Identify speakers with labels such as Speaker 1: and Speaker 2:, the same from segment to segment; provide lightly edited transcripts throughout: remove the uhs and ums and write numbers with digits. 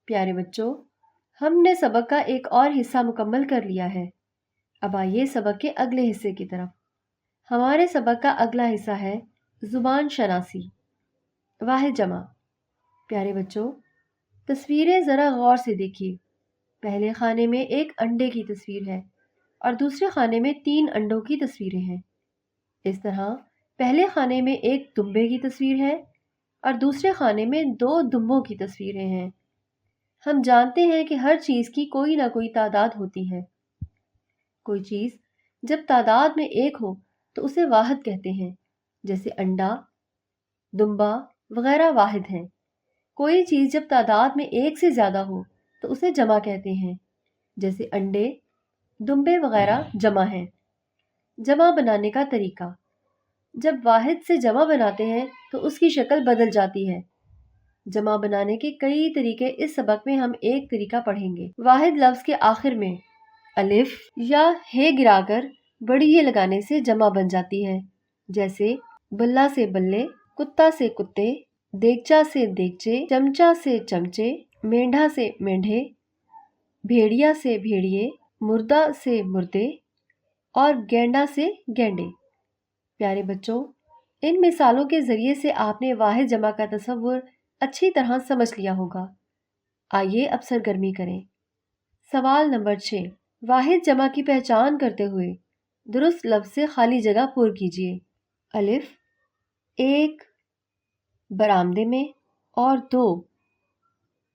Speaker 1: پیارے بچوں، ہم نے سبق کا ایک اور حصہ مکمل کر لیا ہے۔ اب آئیے سبق کے اگلے حصے کی طرف۔ ہمارے سبق کا اگلا حصہ ہے زبان شناسی، واحد جمع۔ پیارے بچوں، تصویریں ذرا غور سے دیکھیے۔ پہلے خانے میں ایک انڈے کی تصویر ہے اور دوسرے خانے میں 3 انڈوں کی تصویریں ہیں۔ اس طرح پہلے خانے میں ایک دمبے کی تصویر ہے اور دوسرے خانے میں 2 دمبوں کی تصویریں ہیں۔ ہم جانتے ہیں کہ ہر چیز کی کوئی نہ کوئی تعداد ہوتی ہے۔ کوئی چیز جب تعداد میں 1 ہو تو اسے واحد کہتے ہیں، جیسے انڈا، دمبا وغیرہ واحد ہیں۔ کوئی چیز جب تعداد میں 1 سے زیادہ ہو تو اسے جمع کہتے ہیں، جیسے انڈے، دمبے وغیرہ جمع ہیں۔ جمع بنانے کا طریقہ: جب واحد سے جمع بناتے ہیں تو اس کی شکل بدل جاتی ہے۔ جمع بنانے کے کئی طریقے اس سبق میں ہم ایک طریقہ پڑھیں گے۔ واحد لفظ کے آخر میں الف یا ہے گرا کر بڑی یہ لگانے سے جمع بن جاتی ہے، جیسے بلہ سے بلے، کتا سے کتے، دیگچا سے دیگچے، چمچا سے چمچے، مینڈھا سے مینڈھے، بھیڑیا سے بھیڑیے، مردہ سے مردے اور گینڈا سے گینڈے۔ پیارے بچوں، ان مثالوں کے ذریعے سے آپ نے واحد جمع کا تصور اچھی طرح سمجھ لیا ہوگا۔ آئیے اب سرگرمی کریں۔ سوال نمبر 6، واحد جمع کی پہچان کرتے ہوئے درست لفظ سے خالی جگہ پر کیجیے۔ الف، 1 برآمدے میں اور 2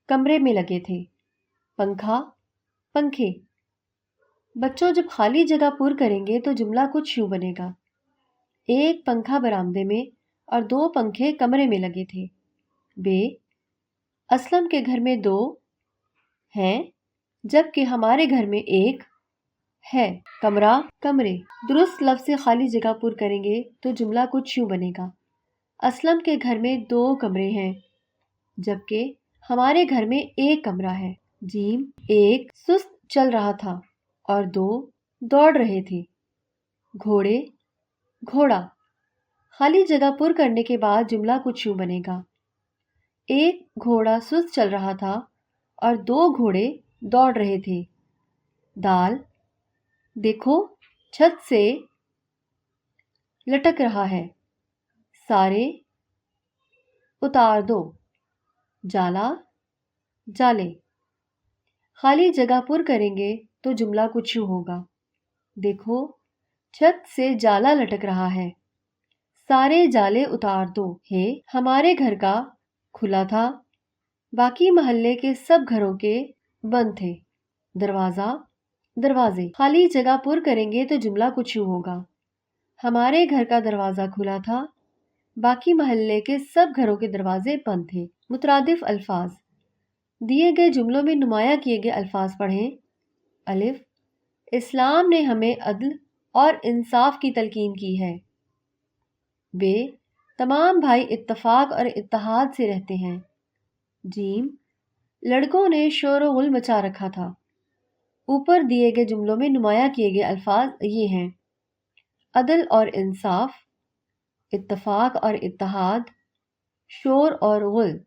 Speaker 1: کمرے میں لگے تھے۔ پنکھا، پنکھے۔ بچوں، جب خالی جگہ پر کریں گے تو جملہ کچھ یوں بنے گا: 1 پنکھا برآمدے میں اور 2 پنکھے کمرے میں لگے تھے۔ ب، اسلم کے گھر میں 2 ہیں جبکہ ہمارے گھر میں 1 ہے۔ کمرہ، کمرے۔ درست لفظ سے خالی جگہ پر کریں گے تو جملہ کچھ یوں بنے گا: اسلم کے گھر میں 2 کمرے ہیں جبکہ ہمارے گھر میں 1 کمرہ ہے۔ جیم، 1 سست چل رہا تھا اور 2 دوڑ رہے تھے۔ گھوڑے، گھوڑا۔ خالی جگہ پر کرنے کے بعد جملہ کچھ یوں بنے گا: 1 گھوڑا سست چل رہا تھا اور 2 گھوڑے دوڑ رہے تھے۔ دال، دیکھو چھت سے لٹک رہا ہے۔ سارے، اتار دو۔ جالا، جالے۔ خالی جگہ پر کریں گے تو جملہ کچھ یوں ہوگا: دیکھو چھت سے جالا لٹک رہا ہے۔ سارے جالے اتار دو۔ ہے، ہمارے گھر کا کھلا تھا، باقی محلے کے سب گھروں کے بند تھے۔ دروازہ، دروازے۔ خالی جگہ پر کریں گے تو جملہ کچھ یوں ہوگا: ہمارے گھر کا دروازہ کھلا تھا، باقی محلے کے سب گھروں کے دروازے بند تھے۔ مترادف الفاظ: دیے گئے جملوں میں نمایاں کیے گئے الفاظ پڑھیں۔ الف، اسلام نے ہمیں عدل اور انصاف کی تلقین کی ہے۔ ب، تمام بھائی اتفاق اور اتحاد سے رہتے ہیں۔ جیم، لڑکوں نے شور و غل مچا رکھا تھا۔ اوپر دیے گئے جملوں میں نمایاں کیے گئے الفاظ یہ ہیں: عدل اور انصاف، اتفاق اور اتحاد، شور اور غل۔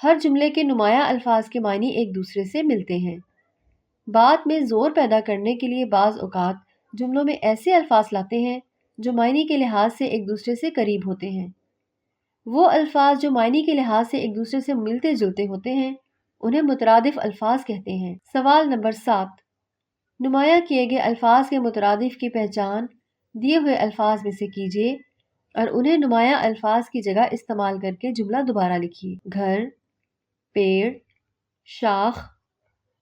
Speaker 1: ہر جملے کے نمایاں الفاظ کے معنی ایک دوسرے سے ملتے ہیں۔ بات میں زور پیدا کرنے کے لیے بعض اوقات جملوں میں ایسے الفاظ لاتے ہیں جو معنی کے لحاظ سے ایک دوسرے سے قریب ہوتے ہیں۔ وہ الفاظ جو معنی کے لحاظ سے ایک دوسرے سے ملتے جلتے ہوتے ہیں انہیں مترادف الفاظ کہتے ہیں۔ سوال نمبر 7، نمایاں کیے گئے الفاظ کے مترادف کی پہچان دیے ہوئے الفاظ میں سے کیجیے اور انہیں نمایاں الفاظ کی جگہ استعمال کر کے جملہ دوبارہ لکھیے۔ گھر، پیڑ، شاخ،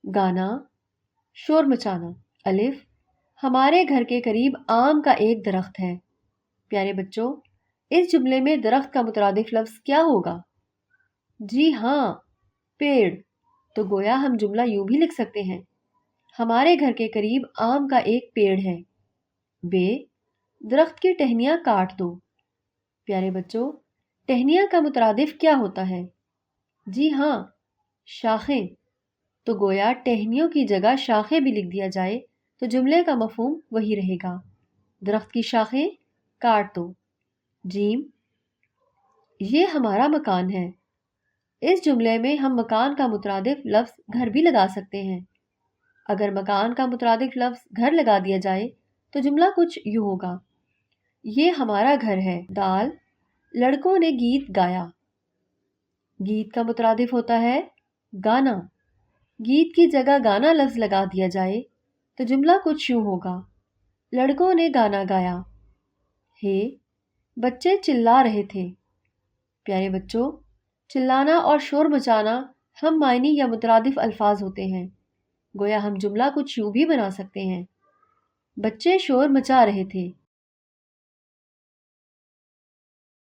Speaker 1: گانا، شور مچانا۔ الف، ہمارے گھر کے قریب آم کا ایک درخت ہے۔ پیارے بچوں، اس جملے میں درخت کا مترادف لفظ کیا ہوگا؟ جی ہاں، پیڑ۔ تو گویا ہم جملہ یوں بھی لکھ سکتے ہیں: ہمارے گھر کے قریب آم کا ایک پیڑ ہے۔ ب، درخت کی ٹہنیاں کاٹ دو۔ پیارے بچوں، ٹہنیاں کا مترادف کیا ہوتا ہے؟ جی ہاں، شاخیں۔ تو گویا ٹہنیوں کی جگہ شاخیں بھی لکھ دیا جائے تو جملے کا مفہوم وہی رہے گا: درخت کی شاخیں کاٹ دو۔ جیم، یہ ہمارا مکان ہے۔ اس جملے میں ہم مکان کا مترادف لفظ گھر بھی لگا سکتے ہیں۔ اگر مکان کا مترادف لفظ گھر لگا دیا جائے تو جملہ کچھ یوں ہوگا: یہ ہمارا گھر ہے۔ دال، لڑکوں نے گیت گایا۔ گیت کا مترادف ہوتا ہے گانا۔ گیت کی جگہ گانا لفظ لگا دیا جائے تو جملہ کچھ یوں ہوگا: لڑکوں نے گانا گایا۔ ہے، بچے چلا رہے تھے۔ پیارے بچوں، چلانا اور شور مچانا ہم معنی یا مترادف الفاظ ہوتے ہیں۔ گویا ہم جملہ کچھ یوں بھی بنا سکتے ہیں: بچے شور مچا رہے تھے۔